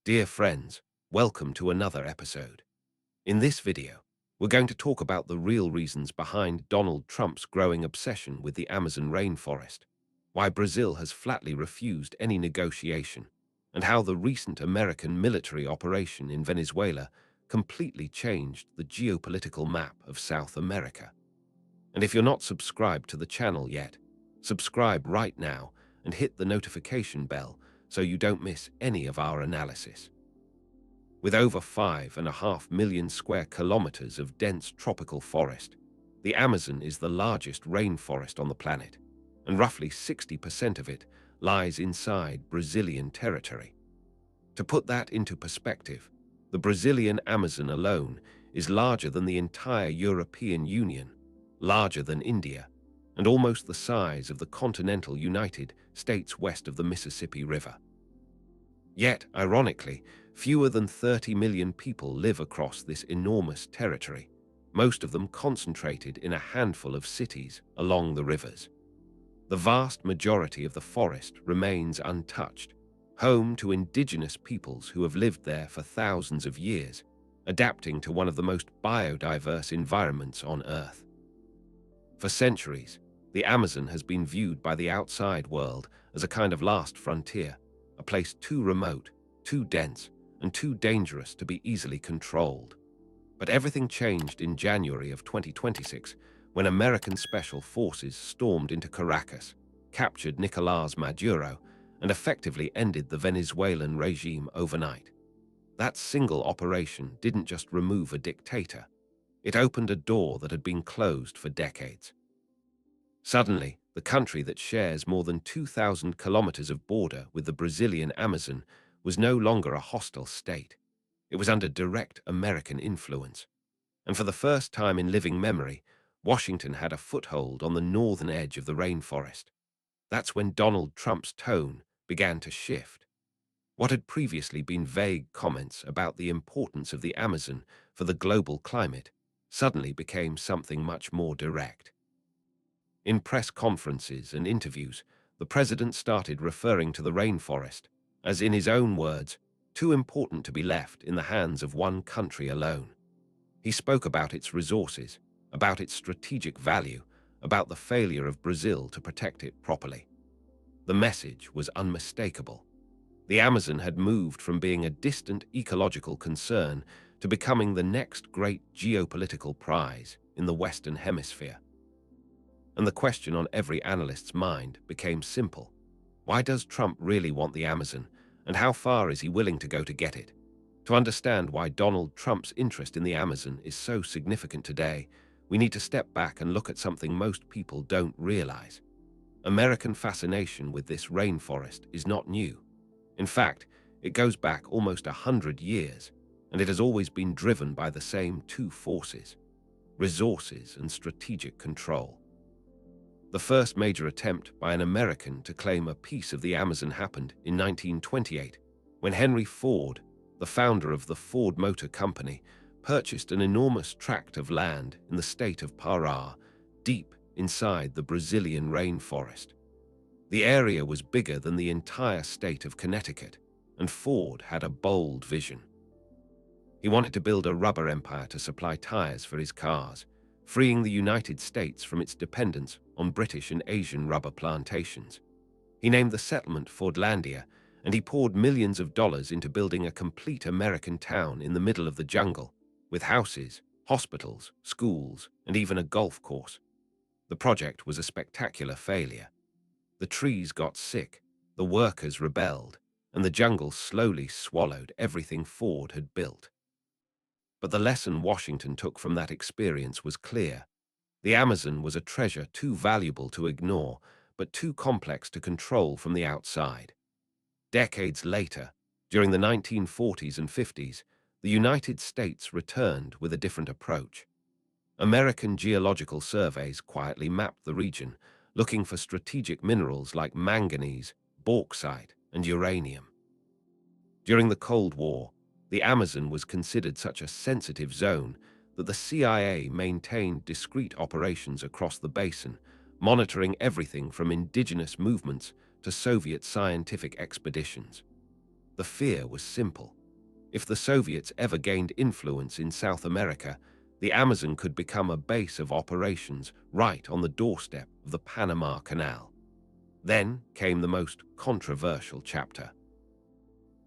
Dear friends, welcome to another episode. In this video, we're going to talk about the real reasons behind Donald Trump's growing obsession with the Amazon rainforest, why Brazil has flatly refused any negotiation, and how the recent American military operation in Venezuela completely changed the geopolitical map of South America. And if you're not subscribed to the channel yet, subscribe right now and hit the notification bell so you don't miss any of our analysis. With over 5.5 million square kilometers of dense tropical forest, the Amazon is the largest rainforest on the planet, and roughly 60% of it lies inside Brazilian territory. To put that into perspective, the Brazilian Amazon alone is larger than the entire European Union, larger than India, and almost the size of the continental United States west of the Mississippi River. Yet, ironically, fewer than 30 million people live across this enormous territory, most of them concentrated in a handful of cities along the rivers. The vast majority of the forest remains untouched, home to indigenous peoples who have lived there for thousands of years, adapting to one of the most biodiverse environments on Earth. For centuries, the Amazon has been viewed by the outside world as a kind of last frontier, a place too remote, too dense, and too dangerous to be easily controlled. But everything changed in January of 2026 when American special forces stormed into Caracas, captured Nicolás Maduro, and effectively ended the Venezuelan regime overnight. That single operation didn't just remove a dictator, it opened a door that had been closed for decades. Suddenly, the country that shares more than 2,000 kilometers of border with the Brazilian Amazon was no longer a hostile state. It was under direct American influence. And for the first time in living memory, Washington had a foothold on the northern edge of the rainforest. That's when Donald Trump's tone began to shift. What had previously been vague comments about the importance of the Amazon for the global climate suddenly became something much more direct. In press conferences and interviews, the president started referring to the rainforest as, in his own words, too important to be left in the hands of one country alone. He spoke about its resources, about its strategic value, about the failure of Brazil to protect it properly. The message was unmistakable. The Amazon had moved from being a distant ecological concern to becoming the next great geopolitical prize in the Western Hemisphere. And the question on every analyst's mind became simple. Why does Trump really want the Amazon, and how far is he willing to go to get it? To understand why Donald Trump's interest in the Amazon is so significant today, we need to step back and look at something most people don't realize. American fascination with this rainforest is not new. In fact, it goes back almost 100 years, and it has always been driven by the same two forces: resources and strategic control. The first major attempt by an American to claim a piece of the Amazon happened in 1928, when Henry Ford, the founder of the Ford Motor Company, purchased an enormous tract of land in the state of Pará, deep inside the Brazilian rainforest. The area was bigger than the entire state of Connecticut, and Ford had a bold vision. He wanted to build a rubber empire to supply tires for his cars, freeing the United States from its dependence on British and Asian rubber plantations. He named the settlement Fordlandia, and he poured millions of dollars into building a complete American town in the middle of the jungle, with houses, hospitals, schools, and even a golf course. The project was a spectacular failure. The trees got sick, the workers rebelled, and the jungle slowly swallowed everything Ford had built. But the lesson Washington took from that experience was clear. The Amazon was a treasure too valuable to ignore, but too complex to control from the outside. Decades later, during the 1940s and 50s, the United States returned with a different approach. American geological surveys quietly mapped the region, looking for strategic minerals like manganese, bauxite, and uranium. During the Cold War, the Amazon was considered such a sensitive zone that the CIA maintained discreet operations across the basin, monitoring everything from indigenous movements to Soviet scientific expeditions. The fear was simple. If the Soviets ever gained influence in South America, the Amazon could become a base of operations right on the doorstep of the Panama Canal. Then came the most controversial chapter.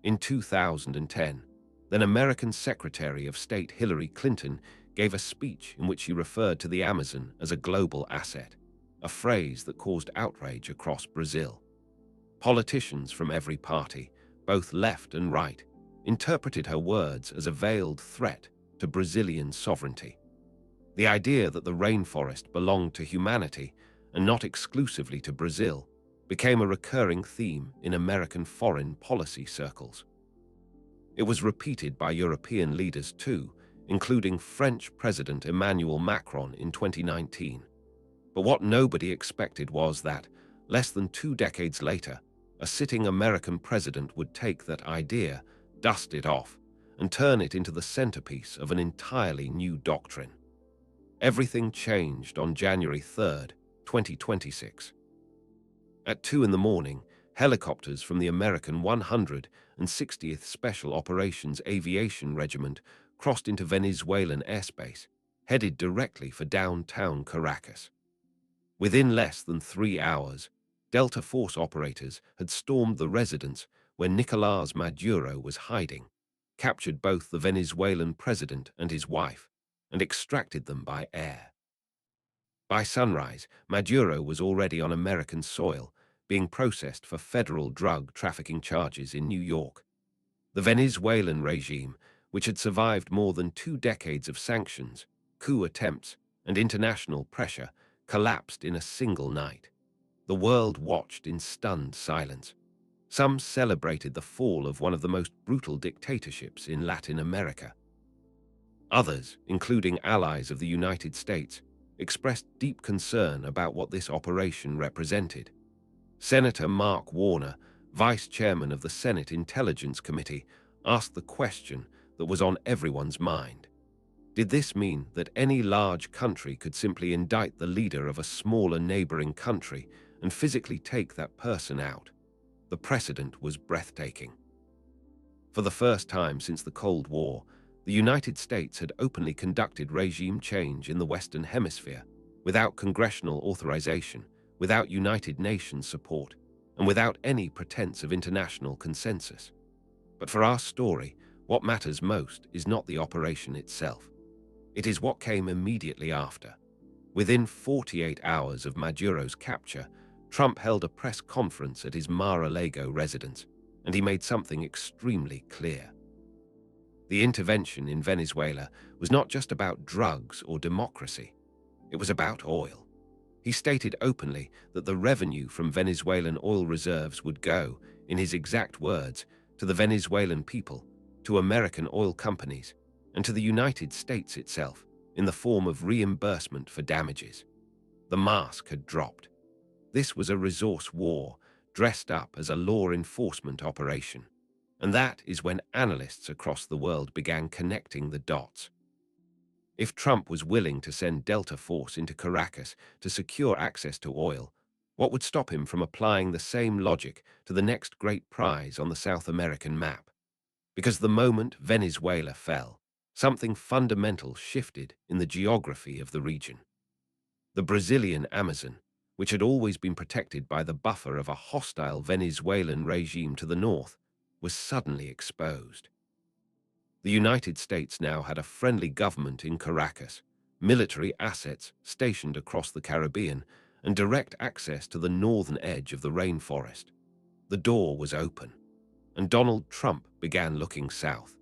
In 2010, then American Secretary of State Hillary Clinton gave a speech in which she referred to the Amazon as a global asset, a phrase that caused outrage across Brazil. Politicians from every party, both left and right, interpreted her words as a veiled threat to Brazilian sovereignty. The idea that the rainforest belonged to humanity and not exclusively to Brazil became a recurring theme in American foreign policy circles. It was repeated by European leaders too, including French President Emmanuel Macron in 2019. But what nobody expected was that, less than 2 decades later, a sitting American president would take that idea, dust it off, and turn it into the centerpiece of an entirely new doctrine. Everything changed on January 3rd, 2026. At 2 in the morning, helicopters from the American 160th Special Operations Aviation Regiment crossed into Venezuelan airspace, headed directly for downtown Caracas. Within less than 3 hours, Delta Force operators had stormed the residence where Nicolás Maduro was hiding, captured both the Venezuelan president and his wife, and extracted them by air. By sunrise, Maduro was already on American soil, being processed for federal drug trafficking charges in New York. The Venezuelan regime, which had survived more than 2 decades of sanctions, coup attempts, and international pressure, collapsed in a single night. The world watched in stunned silence. Some celebrated the fall of one of the most brutal dictatorships in Latin America. Others, including allies of the United States, expressed deep concern about what this operation represented. Senator Mark Warner, vice chairman of the Senate Intelligence Committee, asked the question that was on everyone's mind. Did this mean that any large country could simply indict the leader of a smaller neighboring country and physically take that person out? The precedent was breathtaking. For the first time since the Cold War, the United States had openly conducted regime change in the Western Hemisphere, without congressional authorization, without United Nations support, and without any pretense of international consensus. But for our story, what matters most is not the operation itself. It is what came immediately after. Within 48 hours of Maduro's capture, Trump held a press conference at his Mar-a-Lago residence, and he made something extremely clear. The intervention in Venezuela was not just about drugs or democracy. It was about oil. He stated openly that the revenue from Venezuelan oil reserves would go, in his exact words, to the Venezuelan people, to American oil companies, and to the United States itself, in the form of reimbursement for damages. The mask had dropped. This was a resource war, dressed up as a law enforcement operation. And that is when analysts across the world began connecting the dots. If Trump was willing to send Delta Force into Caracas to secure access to oil, what would stop him from applying the same logic to the next great prize on the South American map? Because the moment Venezuela fell, something fundamental shifted in the geography of the region. The Brazilian Amazon, which had always been protected by the buffer of a hostile Venezuelan regime to the north, was suddenly exposed. The United States now had a friendly government in Caracas, military assets stationed across the Caribbean, and direct access to the northern edge of the rainforest. The door was open, and Donald Trump began looking south.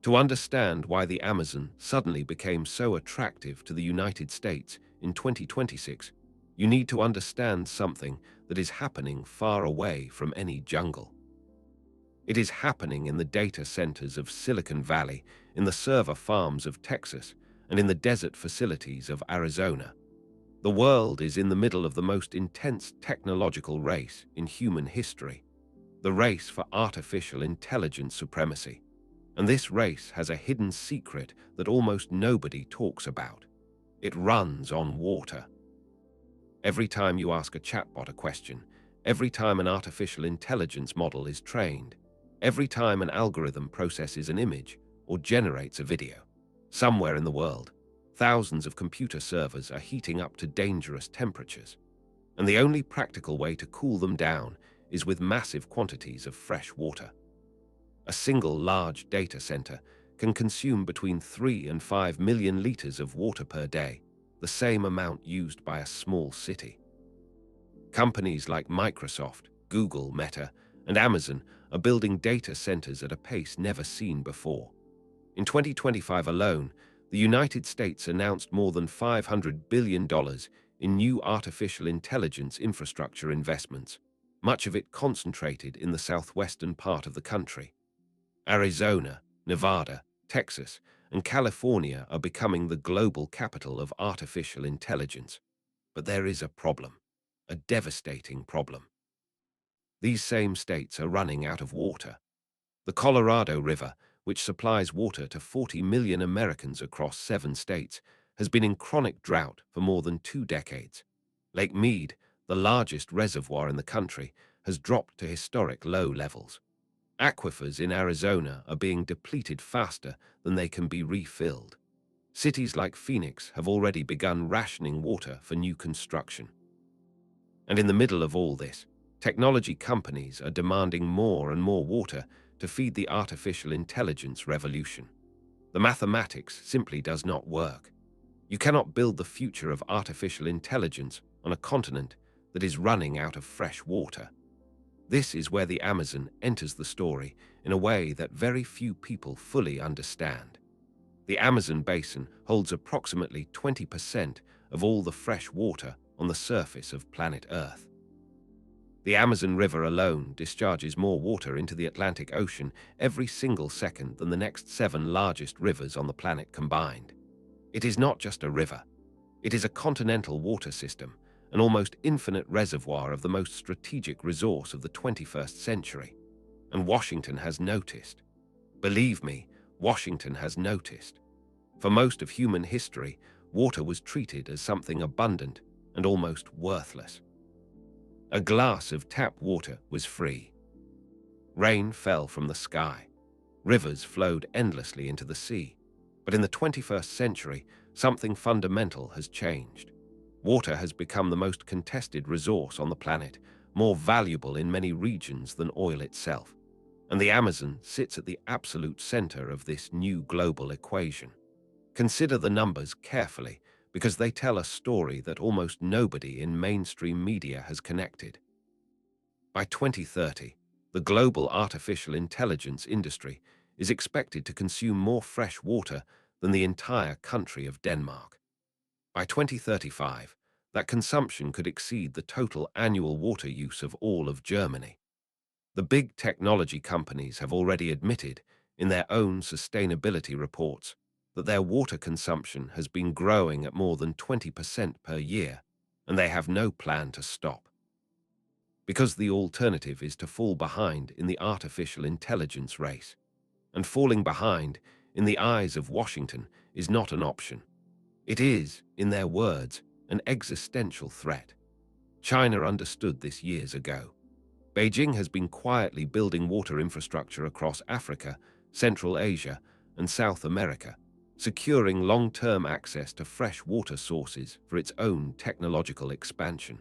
To understand why the Amazon suddenly became so attractive to the United States in 2026, you need to understand something that is happening far away from any jungle. It is happening in the data centers of Silicon Valley, in the server farms of Texas, and in the desert facilities of Arizona. The world is in the middle of the most intense technological race in human history, the race for artificial intelligence supremacy. And this race has a hidden secret that almost nobody talks about. It runs on water. Every time you ask a chatbot a question, every time an artificial intelligence model is trained, every time an algorithm processes an image or generates a video. Somewhere in the world, thousands of computer servers are heating up to dangerous temperatures, and the only practical way to cool them down is with massive quantities of fresh water. A single large data center can consume between 3 and 5 million liters of water per day, the same amount used by a small city. Companies like Microsoft, Google, Meta, and Amazon are building data centers at a pace never seen before. In 2025 alone, the United States announced more than $500 billion in new artificial intelligence infrastructure investments, much of it concentrated in the southwestern part of the country. Arizona, Nevada, Texas, and California are becoming the global capital of artificial intelligence. But there is a problem, a devastating problem. These same states are running out of water. The Colorado River, which supplies water to 40 million Americans across 7 states, has been in chronic drought for more than 2 decades. Lake Mead, the largest reservoir in the country, has dropped to historic low levels. Aquifers in Arizona are being depleted faster than they can be refilled. Cities like Phoenix have already begun rationing water for new construction. And in the middle of all this, technology companies are demanding more and more water to feed the artificial intelligence revolution. The mathematics simply does not work. You cannot build the future of artificial intelligence on a continent that is running out of fresh water. This is where the Amazon enters the story in a way that very few people fully understand. The Amazon basin holds approximately 20% of all the fresh water on the surface of planet Earth. The Amazon River alone discharges more water into the Atlantic Ocean every single second than the next 7 largest rivers on the planet combined. It is not just a river. It is a continental water system, an almost infinite reservoir of the most strategic resource of the 21st century. And Washington has noticed. Believe me, Washington has noticed. For most of human history, water was treated as something abundant and almost worthless. A glass of tap water was free. Rain fell from the sky. Rivers flowed endlessly into the sea. But in the 21st century, something fundamental has changed. Water has become the most contested resource on the planet, more valuable in many regions than oil itself. And the Amazon sits at the absolute center of this new global equation. Consider the numbers carefully, because they tell a story that almost nobody in mainstream media has connected. By 2030, the global artificial intelligence industry is expected to consume more fresh water than the entire country of Denmark. By 2035, that consumption could exceed the total annual water use of all of Germany. The big technology companies have already admitted in their own sustainability reports that their water consumption has been growing at more than 20% per year, and they have no plan to stop. Because the alternative is to fall behind in the artificial intelligence race. And falling behind, in the eyes of Washington, is not an option. It is, in their words, an existential threat. China understood this years ago. Beijing has been quietly building water infrastructure across Africa, Central Asia, and South America, securing long-term access to fresh water sources for its own technological expansion.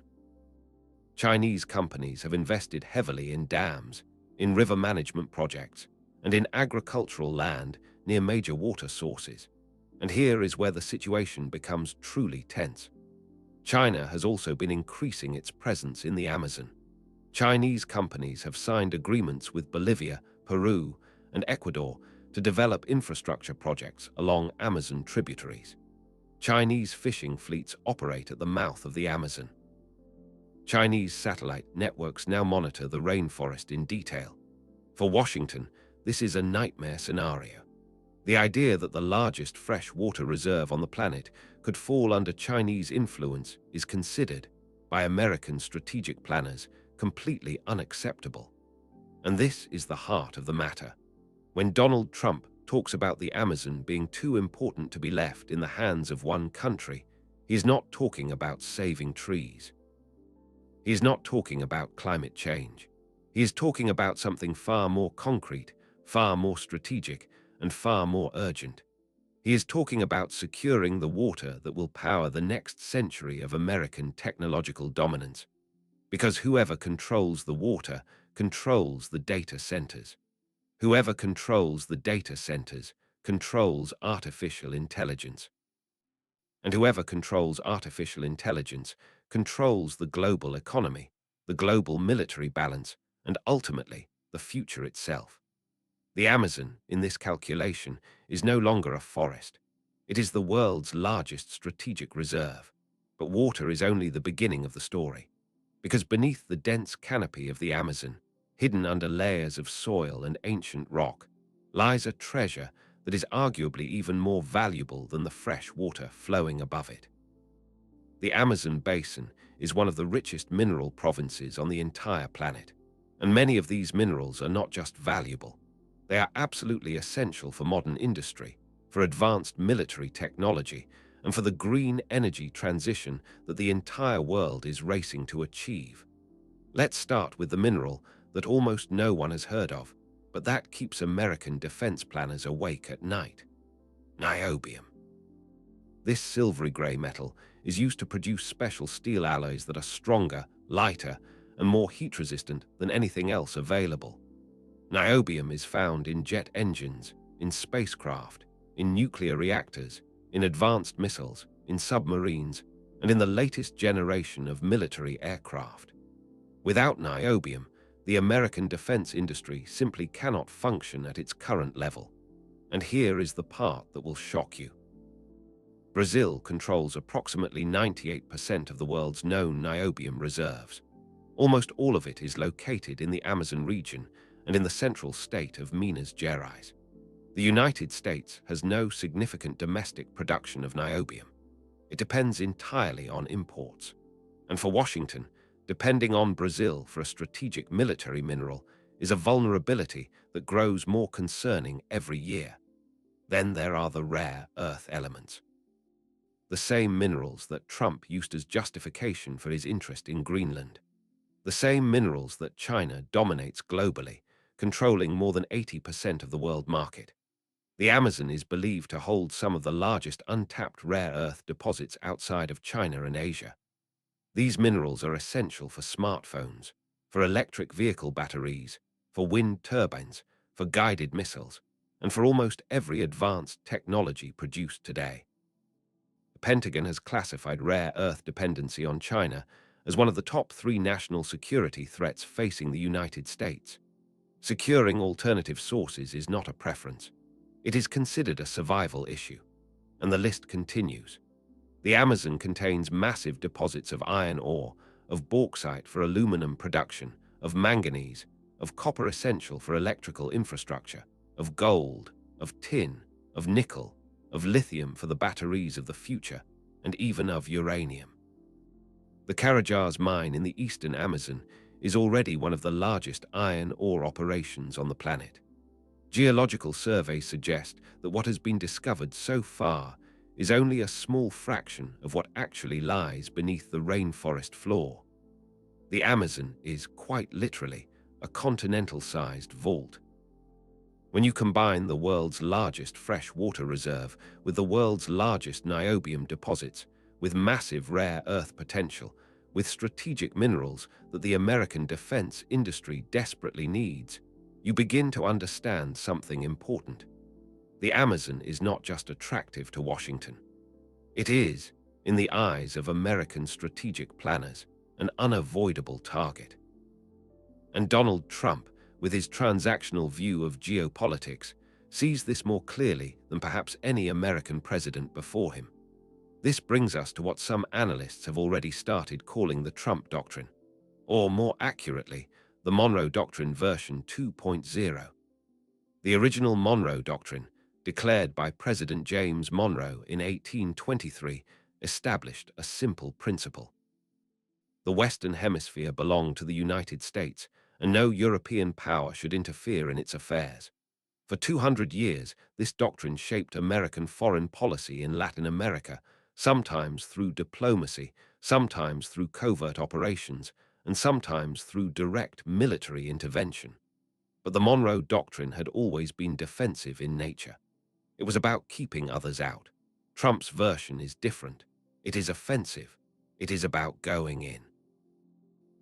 Chinese companies have invested heavily in dams, in river management projects, and in agricultural land near major water sources. And here is where the situation becomes truly tense. China has also been increasing its presence in the Amazon. Chinese companies have signed agreements with Bolivia, Peru, and Ecuador to develop infrastructure projects along Amazon tributaries. Chinese fishing fleets operate at the mouth of the Amazon. Chinese satellite networks now monitor the rainforest in detail. For Washington, this is a nightmare scenario. The idea that the largest fresh water reserve on the planet could fall under Chinese influence is considered, by American strategic planners, completely unacceptable. And this is the heart of the matter. When Donald Trump talks about the Amazon being too important to be left in the hands of one country, he's not talking about saving trees. He's not talking about climate change. He is talking about something far more concrete, far more strategic, and far more urgent. He is talking about securing the water that will power the next century of American technological dominance. Because whoever controls the water controls the data centers. Whoever controls the data centers controls artificial intelligence. And whoever controls artificial intelligence controls the global economy, the global military balance, and ultimately the future itself. The Amazon, in this calculation, is no longer a forest. It is the world's largest strategic reserve. But water is only the beginning of the story. Because beneath the dense canopy of the Amazon, hidden under layers of soil and ancient rock, lies a treasure that is arguably even more valuable than the fresh water flowing above it. The Amazon basin is one of the richest mineral provinces on the entire planet, and many of these minerals are not just valuable. They are absolutely essential for modern industry, for advanced military technology, and for the green energy transition that the entire world is racing to achieve. Let's start with the mineral that almost no one has heard of, but that keeps American defense planners awake at night: niobium. This silvery gray metal is used to produce special steel alloys that are stronger, lighter, and more heat-resistant than anything else available. Niobium is found in jet engines, in spacecraft, in nuclear reactors, in advanced missiles, in submarines, and in the latest generation of military aircraft. Without niobium, the American defense industry simply cannot function at its current level. And here is the part that will shock you. Brazil controls approximately 98% of the world's known niobium reserves. Almost all of it is located in the Amazon region and in the central state of Minas Gerais. The United States has no significant domestic production of niobium. It depends entirely on imports. And for Washington, depending on Brazil for a strategic military mineral is a vulnerability that grows more concerning every year. Then there are the rare earth elements. The same minerals that Trump used as justification for his interest in Greenland. The same minerals that China dominates globally, controlling more than 80% of the world market. The Amazon is believed to hold some of the largest untapped rare earth deposits outside of China and Asia. These minerals are essential for smartphones, for electric vehicle batteries, for wind turbines, for guided missiles, and for almost every advanced technology produced today. The Pentagon has classified rare earth dependency on China as one of the top 3 national security threats facing the United States. Securing alternative sources is not a preference. It is considered a survival issue. And the list continues. The Amazon contains massive deposits of iron ore, of bauxite for aluminum production, of manganese, of copper essential for electrical infrastructure, of gold, of tin, of nickel, of lithium for the batteries of the future, and even of uranium. The Carajás mine in the eastern Amazon is already one of the largest iron ore operations on the planet. Geological surveys suggest that what has been discovered so far is only a small fraction of what actually lies beneath the rainforest floor. The Amazon is, quite literally, a continental-sized vault. When you combine the world's largest freshwater reserve with the world's largest niobium deposits, with massive rare earth potential, with strategic minerals that the American defense industry desperately needs, you begin to understand something important. The Amazon is not just attractive to Washington. It is, in the eyes of American strategic planners, an unavoidable target. And Donald Trump, with his transactional view of geopolitics, sees this more clearly than perhaps any American president before him. This brings us to what some analysts have already started calling the Trump Doctrine, or more accurately, the Monroe Doctrine version 2.0. The original Monroe Doctrine, declared by President James Monroe in 1823, established a simple principle. The Western Hemisphere belonged to the United States, and no European power should interfere in its affairs. For 200 years, this doctrine shaped American foreign policy in Latin America, sometimes through diplomacy, sometimes through covert operations, and sometimes through direct military intervention. But the Monroe Doctrine had always been defensive in nature. It was about keeping others out. Trump's version is different. It is offensive. It is about going in.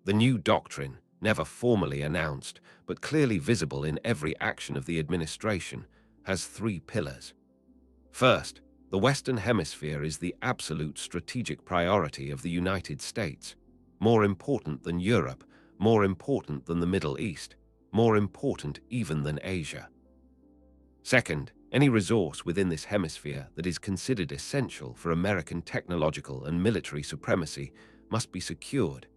The new doctrine, never formally announced, but clearly visible in every action of the administration, has three pillars. First, the Western Hemisphere is the absolute strategic priority of the United States, more important than Europe, more important than the Middle East, more important even than Asia. Second, any resource within this hemisphere that is considered essential for American technological and military supremacy must be secured,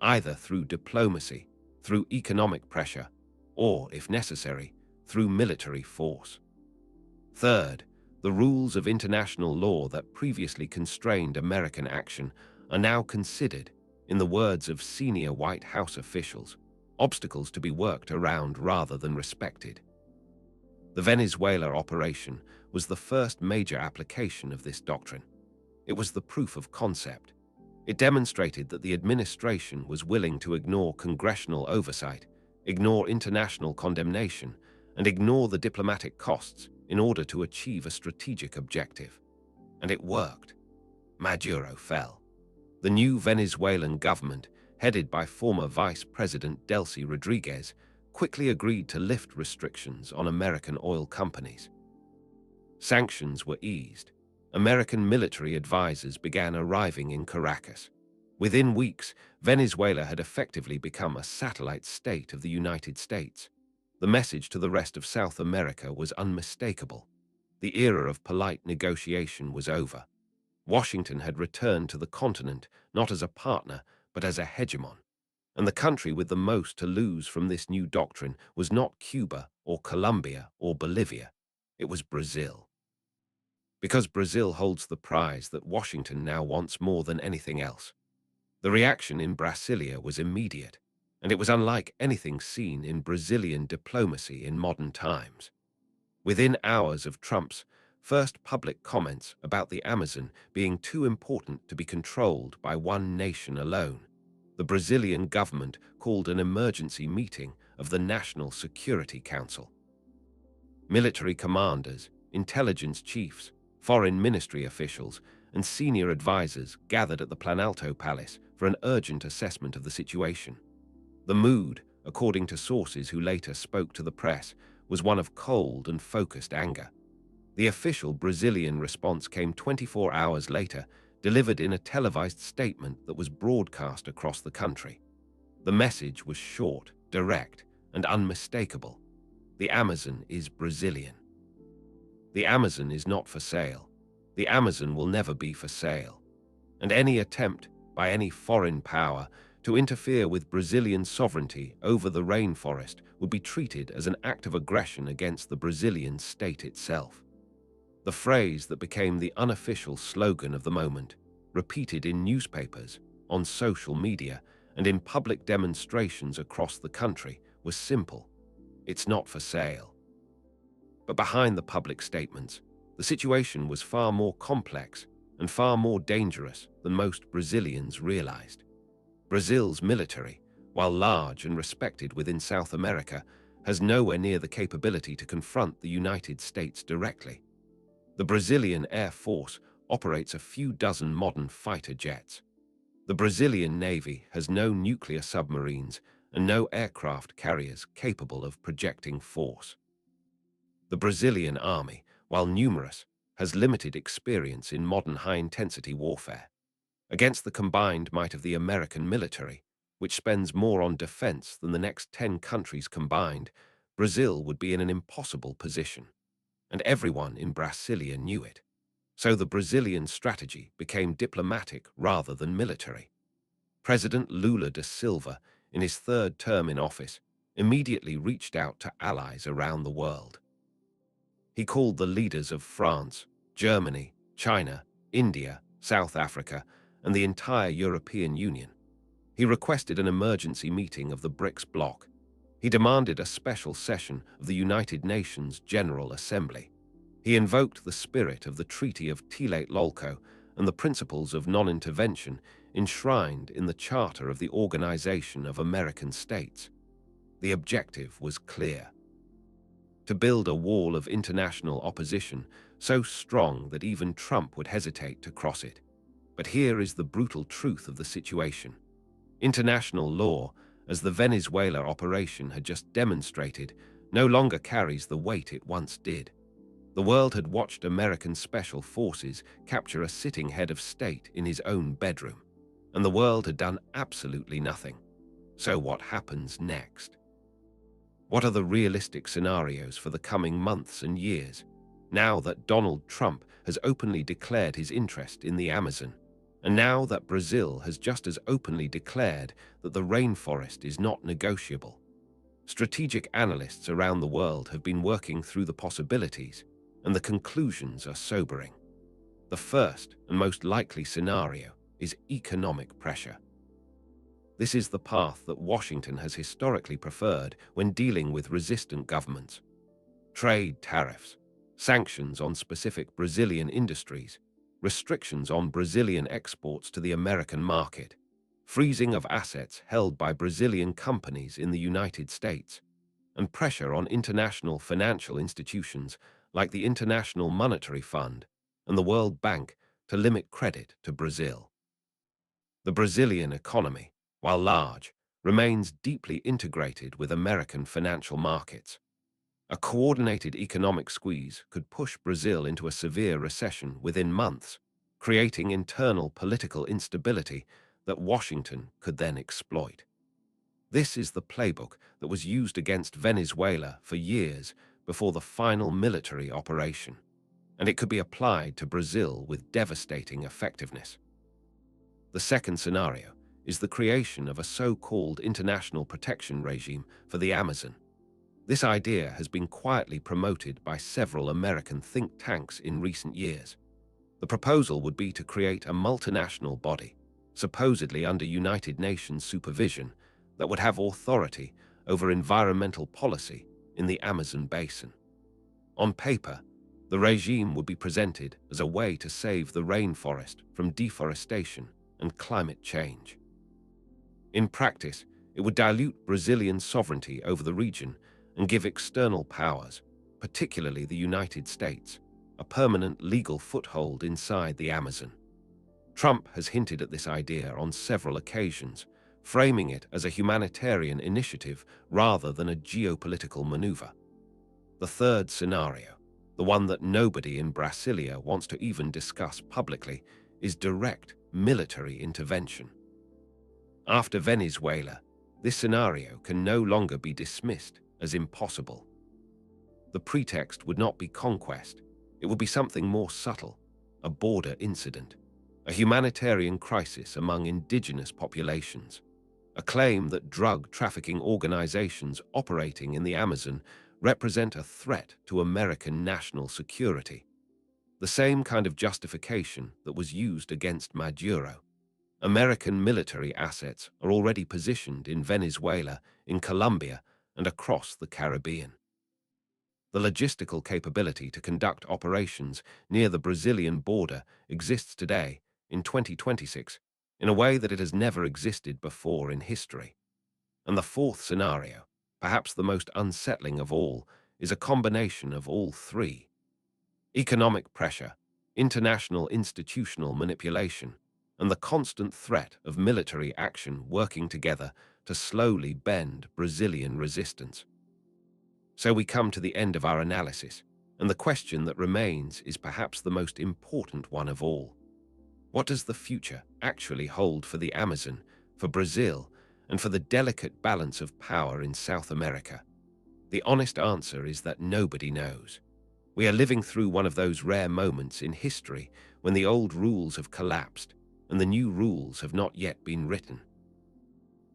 either through diplomacy, through economic pressure, or, if necessary, through military force. Third, the rules of international law that previously constrained American action are now considered, in the words of senior White House officials, obstacles to be worked around rather than respected. The Venezuela operation was the first major application of this doctrine. It was the proof of concept. It demonstrated that the administration was willing to ignore congressional oversight, ignore international condemnation, and ignore the diplomatic costs in order to achieve a strategic objective. And it worked. Maduro fell. The new Venezuelan government, headed by former Vice President Delcy Rodriguez, quickly agreed to lift restrictions on American oil companies. Sanctions were eased. American military advisors began arriving in Caracas. Within weeks, Venezuela had effectively become a satellite state of the United States. The message to the rest of South America was unmistakable. The era of polite negotiation was over. Washington had returned to the continent not as a partner, but as a hegemon. And the country with the most to lose from this new doctrine was not Cuba or Colombia or Bolivia. It was Brazil. Because Brazil holds the prize that Washington now wants more than anything else. The reaction in Brasilia was immediate, and it was unlike anything seen in Brazilian diplomacy in modern times. Within hours of Trump's first public comments about the Amazon being too important to be controlled by one nation alone, the Brazilian government called an emergency meeting of the National Security Council. Military commanders, intelligence chiefs, foreign ministry officials, and senior advisors gathered at the Planalto Palace for an urgent assessment of the situation. The mood, according to sources who later spoke to the press, was one of cold and focused anger. The official Brazilian response came 24 hours later, delivered in a televised statement that was broadcast across the country. The message was short, direct, and unmistakable. The Amazon is Brazilian. The Amazon is not for sale. The Amazon will never be for sale. And any attempt by any foreign power to interfere with Brazilian sovereignty over the rainforest would be treated as an act of aggression against the Brazilian state itself. The phrase that became the unofficial slogan of the moment, repeated in newspapers, on social media, and in public demonstrations across the country, was simple: it's not for sale. But behind the public statements, the situation was far more complex and far more dangerous than most Brazilians realized. Brazil's military, while large and respected within South America, has nowhere near the capability to confront the United States directly. The Brazilian Air Force operates a few dozen modern fighter jets. The Brazilian Navy has no nuclear submarines and no aircraft carriers capable of projecting force. The Brazilian Army, while numerous, has limited experience in modern high-intensity warfare. Against the combined might of the American military, which spends more on defense than the next 10 countries combined, Brazil would be in an impossible position. And everyone in Brasilia knew it. So the Brazilian strategy became diplomatic rather than military. President Lula da Silva, in his third term in office, immediately reached out to allies around the world. He called the leaders of France, Germany, China, India, South Africa, and the entire European Union. He requested an emergency meeting of the BRICS bloc. He demanded a special session of the United Nations General Assembly. He invoked the spirit of the Treaty of Tlatelolco and the principles of non-intervention enshrined in the Charter of the Organization of American States. The objective was clear: to build a wall of international opposition so strong that even Trump would hesitate to cross it. But here is the brutal truth of the situation. International law, as the Venezuela operation had just demonstrated, no longer carries the weight it once did. The world had watched American special forces capture a sitting head of state in his own bedroom, and the world had done absolutely nothing. So what happens next? What are the realistic scenarios for the coming months and years, now that Donald Trump has openly declared his interest in the Amazon, and now that Brazil has just as openly declared that the rainforest is not negotiable? Strategic analysts around the world have been working through the possibilities, and the conclusions are sobering. The first and most likely scenario is economic pressure. This is the path that Washington has historically preferred when dealing with resistant governments. Trade tariffs, sanctions on specific Brazilian industries, restrictions on Brazilian exports to the American market, freezing of assets held by Brazilian companies in the United States, and pressure on international financial institutions like the International Monetary Fund and the World Bank to limit credit to Brazil. The Brazilian economy, while large, remains deeply integrated with American financial markets. A coordinated economic squeeze could push Brazil into a severe recession within months, creating internal political instability that Washington could then exploit. This is the playbook that was used against Venezuela for years before the final military operation, and it could be applied to Brazil with devastating effectiveness. The second scenario is the creation of a so-called international protection regime for the Amazon. This idea has been quietly promoted by several American think tanks in recent years. The proposal would be to create a multinational body, supposedly under United Nations supervision, that would have authority over environmental policy in the Amazon basin. On paper, the regime would be presented as a way to save the rainforest from deforestation and climate change. In practice, it would dilute Brazilian sovereignty over the region and give external powers, particularly the United States, a permanent legal foothold inside the Amazon. Trump has hinted at this idea on several occasions, framing it as a humanitarian initiative rather than a geopolitical maneuver. The third scenario, the one that nobody in Brasilia wants to even discuss publicly, is direct military intervention. After Venezuela, this scenario can no longer be dismissed as impossible. The pretext would not be conquest, it would be something more subtle: a border incident, a humanitarian crisis among indigenous populations, a claim that drug trafficking organizations operating in the Amazon represent a threat to American national security. The same kind of justification that was used against Maduro. American military assets are already positioned in Venezuela, in Colombia, and across the Caribbean. The logistical capability to conduct operations near the Brazilian border exists today, in 2026, in a way that it has never existed before in history. And the fourth scenario, perhaps the most unsettling of all, is a combination of all three: economic pressure, international institutional manipulation, and the constant threat of military action working together to slowly bend Brazilian resistance. So we come to the end of our analysis, and the question that remains is perhaps the most important one of all. What does the future actually hold for the Amazon, for Brazil, and for the delicate balance of power in South America? The honest answer is that nobody knows. We are living through one of those rare moments in history when the old rules have collapsed and the new rules have not yet been written.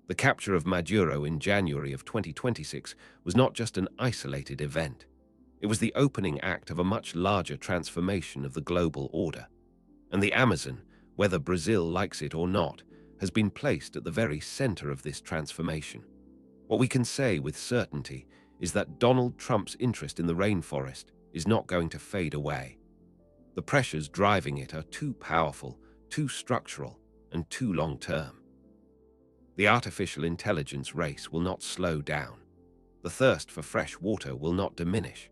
The capture of Maduro in January of 2026 was not just an isolated event. It was the opening act of a much larger transformation of the global order. And the Amazon, whether Brazil likes it or not, has been placed at the very center of this transformation. What we can say with certainty is that Donald Trump's interest in the rainforest is not going to fade away. The pressures driving it are too powerful, too structural, and too long-term. The artificial intelligence race will not slow down. The thirst for fresh water will not diminish.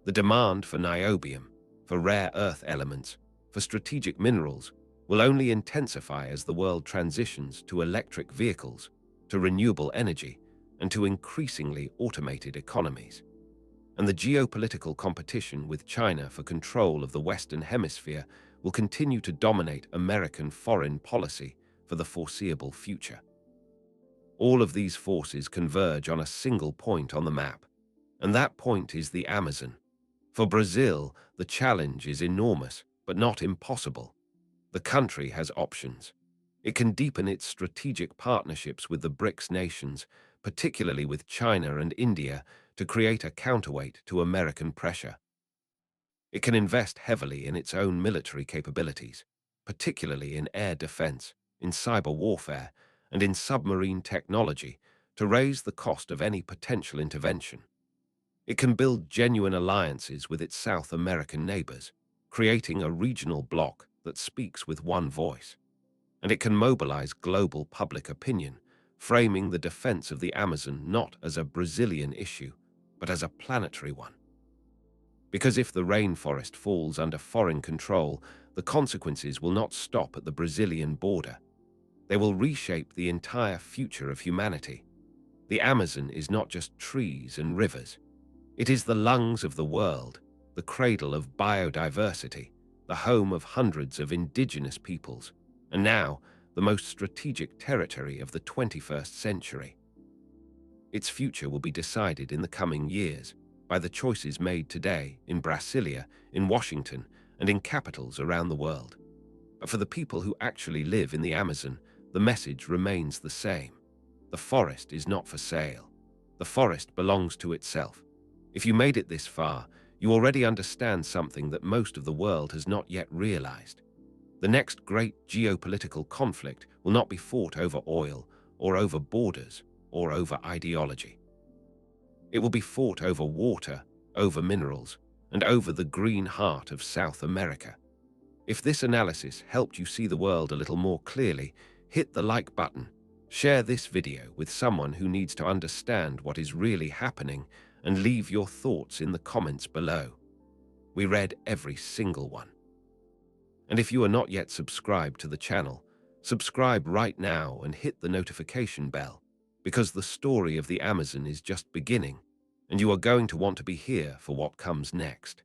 The demand for niobium, for rare earth elements, for strategic minerals will only intensify as the world transitions to electric vehicles, to renewable energy, and to increasingly automated economies. And the geopolitical competition with China for control of the Western Hemisphere will continue to dominate American foreign policy for the foreseeable future. All of these forces converge on a single point on the map, and that point is the Amazon. For Brazil, the challenge is enormous, but not impossible. The country has options. It can deepen its strategic partnerships with the BRICS nations, particularly with China and India, to create a counterweight to American pressure. It can invest heavily in its own military capabilities, particularly in air defense, in cyber warfare, and in submarine technology, to raise the cost of any potential intervention. It can build genuine alliances with its South American neighbors, creating a regional bloc that speaks with one voice. And it can mobilize global public opinion, framing the defense of the Amazon not as a Brazilian issue, but as a planetary one. Because if the rainforest falls under foreign control, the consequences will not stop at the Brazilian border. They will reshape the entire future of humanity. The Amazon is not just trees and rivers. It is the lungs of the world, the cradle of biodiversity, the home of hundreds of indigenous peoples, and now the most strategic territory of the 21st century. Its future will be decided in the coming years by the choices made today in Brasilia, in Washington, and in capitals around the world. But for the people who actually live in the Amazon, the message remains the same. The forest is not for sale. The forest belongs to itself. If you made it this far, you already understand something that most of the world has not yet realized. The next great geopolitical conflict will not be fought over oil, or over borders, or over ideology. It will be fought over water, over minerals, and over the green heart of South America. If this analysis helped you see the world a little more clearly, hit the like button, share this video with someone who needs to understand what is really happening, and leave your thoughts in the comments below. We read every single one. And if you are not yet subscribed to the channel, subscribe right now and hit the notification bell, because the story of the Amazon is just beginning, and you are going to want to be here for what comes next.